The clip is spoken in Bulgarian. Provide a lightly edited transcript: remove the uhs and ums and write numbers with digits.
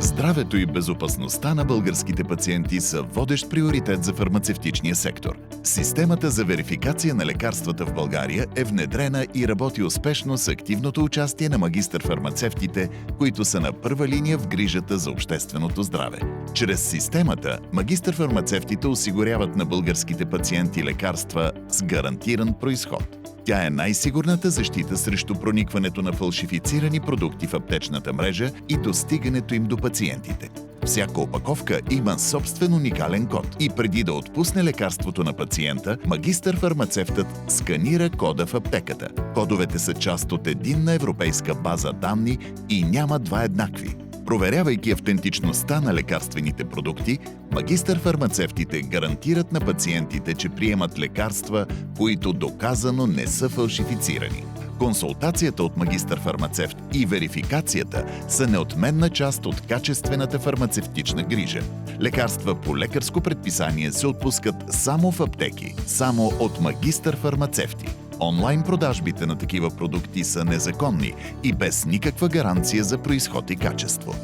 Здравето и безопасността на българските пациенти са водещ приоритет за фармацевтичния сектор. Системата за верификация на лекарствата в България е внедрена и работи успешно с активното участие на магистър-фармацевтите, които са на първа линия в грижата за общественото здраве. Чрез системата, магистър-фармацевтите осигуряват на българските пациенти лекарства с гарантиран произход. Тя е най-сигурната защита срещу проникването на фалшифицирани продукти в аптечната мрежа и достигането им до пациентите. Всяка опаковка има собствен уникален код и преди да отпусне лекарството на пациента, магистър-фармацевтът сканира кода в аптеката. Кодовете са част от единна европейска база данни и няма два еднакви. Проверявайки автентичността на лекарствените продукти, магистър-фармацевтите гарантират на пациентите, че приемат лекарства, които доказано не са фалшифицирани. Консултацията от магистър-фармацевт и верификацията са неотменна част от качествената фармацевтична грижа. Лекарства по лекарско предписание се отпускат само в аптеки, само от магистър-фармацевти. Онлайн продажбите на такива продукти са незаконни и без никаква гаранция за произход и качество.